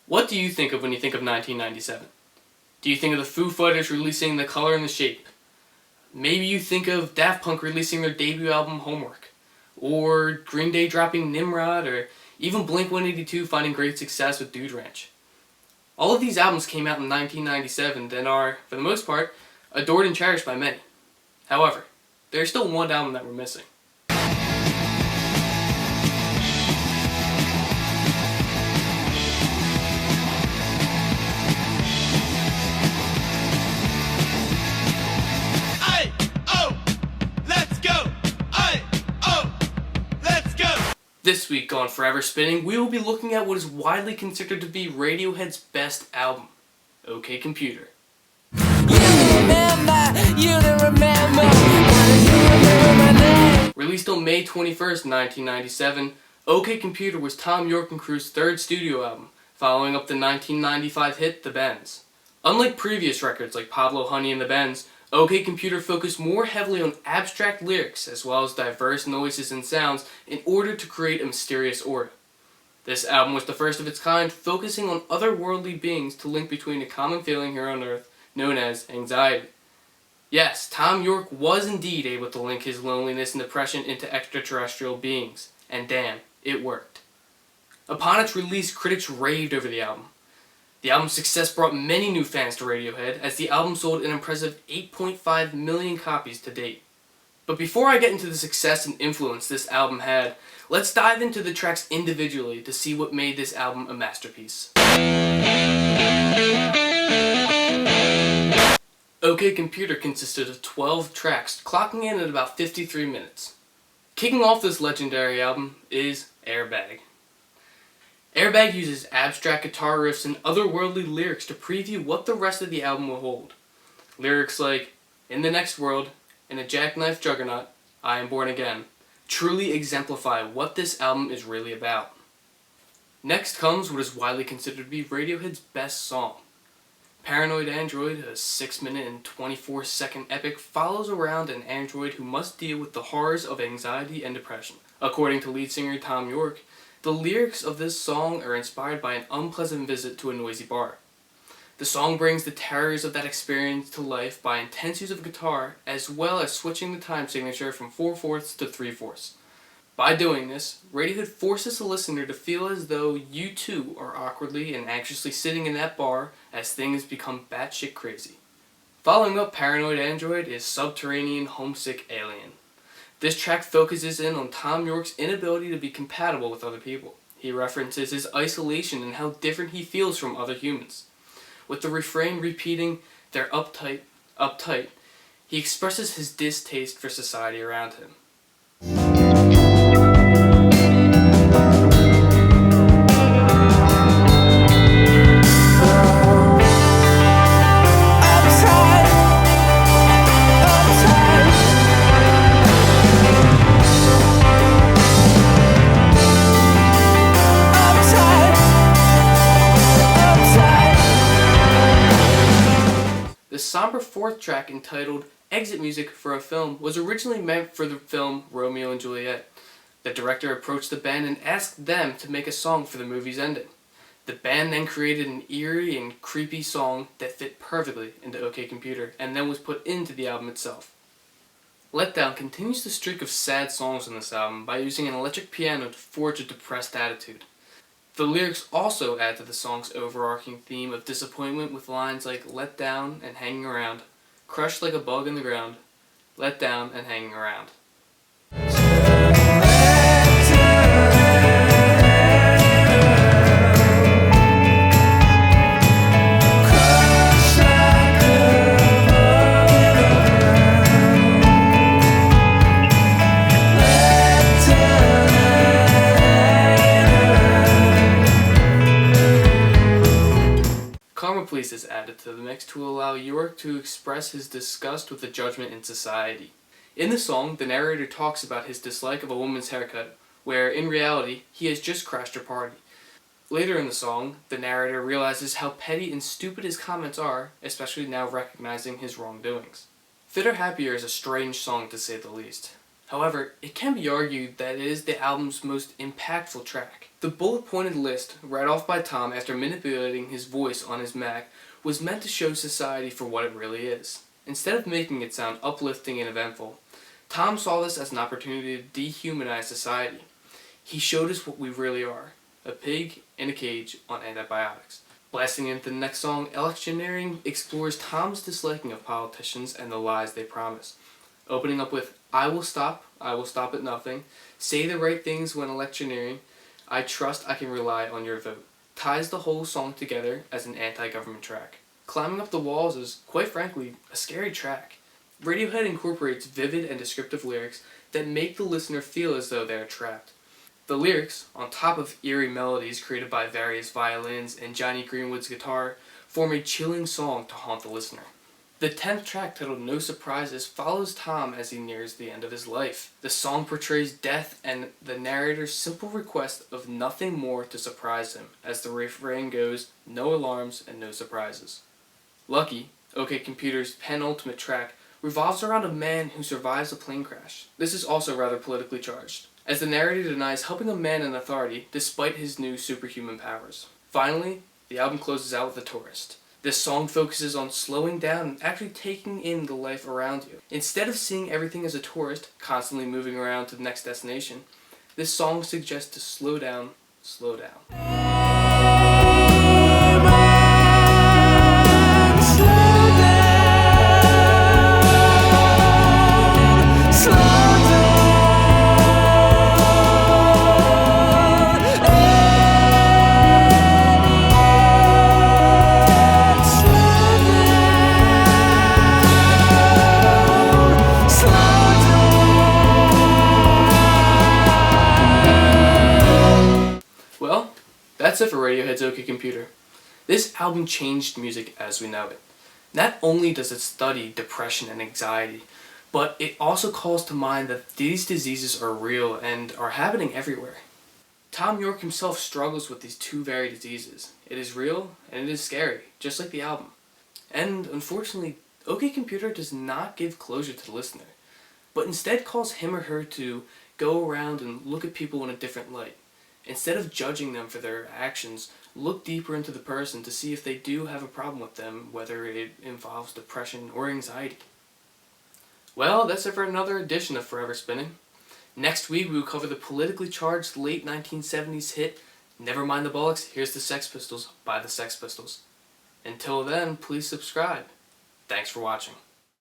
What do you think of when you think of 1997? Do you think of the Foo Fighters releasing The Color and the Shape? Maybe you think of Daft Punk releasing their debut album Homework, or Green Day dropping Nimrod, or even Blink-182 finding great success with Dude Ranch. All of these albums came out in 1997 and are, for the most part, adored and cherished by many. However, there's still one album that we're missing. This week on Forever Spinning, we will be looking at what is widely considered to be Radiohead's best album, OK Computer. Released on May 21st, 1997, OK Computer was Thom Yorke and Crew's third studio album, following up the 1995 hit The Bends. Unlike previous records like Pablo Honey and The Bends, OK Computer focused more heavily on abstract lyrics as well as diverse noises and sounds in order to create a mysterious aura. This album was the first of its kind, focusing on otherworldly beings to link between a common feeling here on Earth known as anxiety. Yes, Thom Yorke was indeed able to link his loneliness and depression into extraterrestrial beings, and damn, it worked. Upon its release, critics raved over the album. The album's success brought many new fans to Radiohead, as the album sold an impressive 8.5 million copies to date. But before I get into the success and influence this album had, let's dive into the tracks individually to see what made this album a masterpiece. OK Computer consisted of 12 tracks, clocking in at about 53 minutes. Kicking off this legendary album is Airbag. Airbag uses abstract guitar riffs and otherworldly lyrics to preview what the rest of the album will hold. Lyrics like, "In the next world, in a jackknife juggernaut, I am born again," truly exemplify what this album is really about. Next comes what is widely considered to be Radiohead's best song. Paranoid Android, a 6-minute and 24-second epic, follows around an android who must deal with the horrors of anxiety and depression. According to lead singer Thom Yorke, the lyrics of this song are inspired by an unpleasant visit to a noisy bar. The song brings the terrors of that experience to life by intense use of guitar, as well as switching the time signature from 4/4 to 3/4. By doing this, Radiohead forces the listener to feel as though you too are awkwardly and anxiously sitting in that bar as things become batshit crazy. Following up Paranoid Android is Subterranean Homesick Alien. This track focuses in on Thom Yorke's inability to be compatible with other people. He references his isolation and how different he feels from other humans. With the refrain repeating, "They're uptight, uptight," he expresses his distaste for society around him. The somber fourth track, entitled Exit Music for a Film, was originally meant for the film Romeo and Juliet. The director approached the band and asked them to make a song for the movie's ending. The band then created an eerie and creepy song that fit perfectly into OK Computer, and then was put into the album itself. Letdown continues the streak of sad songs on this album by using an electric piano to forge a depressed attitude. The lyrics also add to the song's overarching theme of disappointment with lines like "let down and hanging around," "crushed like a bug in the ground," "let down and hanging around." Karma Police is added to the mix to allow Yorke to express his disgust with the judgment in society. In the song, the narrator talks about his dislike of a woman's haircut, where, in reality, he has just crashed her party. Later in the song, the narrator realizes how petty and stupid his comments are, especially now recognizing his wrongdoings. Fitter Happier is a strange song to say the least. However, it can be argued that it is the album's most impactful track. The bullet-pointed list, read off by Tom after manipulating his voice on his Mac, was meant to show society for what it really is. Instead of making it sound uplifting and eventful, Tom saw this as an opportunity to dehumanize society. He showed us what we really are, a pig in a cage on antibiotics. Blasting into the next song, Electioneering explores Tom's disliking of politicians and the lies they promise. Opening up with I will stop at nothing, say the right things when electioneering, I trust I can rely on your vote, ties the whole song together as an anti-government track. Climbing Up the Walls is, quite frankly, a scary track. Radiohead incorporates vivid and descriptive lyrics that make the listener feel as though they are trapped. The lyrics, on top of eerie melodies created by various violins and Johnny Greenwood's guitar, form a chilling song to haunt the listener. The 10th track, titled No Surprises, follows Tom as he nears the end of his life. The song portrays death and the narrator's simple request of nothing more to surprise him, as the refrain goes, no alarms and no surprises. Lucky, OK Computer's penultimate track, revolves around a man who survives a plane crash. This is also rather politically charged, as the narrator denies helping a man in authority despite his new superhuman powers. Finally, the album closes out with The Tourist. This song focuses on slowing down and actually taking in the life around you. Instead of seeing everything as a tourist, constantly moving around to the next destination, this song suggests to slow down, slow down. Well, that's it for Radiohead's OK Computer. This album changed music as we know it. Not only does it study depression and anxiety, but it also calls to mind that these diseases are real and are happening everywhere. Tom York himself struggles with these two very diseases. It is real and it is scary, just like the album. And unfortunately, OK Computer does not give closure to the listener, but instead calls him or her to go around and look at people in a different light. Instead of judging them for their actions, look deeper into the person to see if they do have a problem with them, whether it involves depression or anxiety. Well, that's it for another edition of Forever Spinning. Next week we will cover the politically charged late 1970s hit, Never Mind the Bollocks, Here's the Sex Pistols by the Sex Pistols. Until then, please subscribe. Thanks for watching.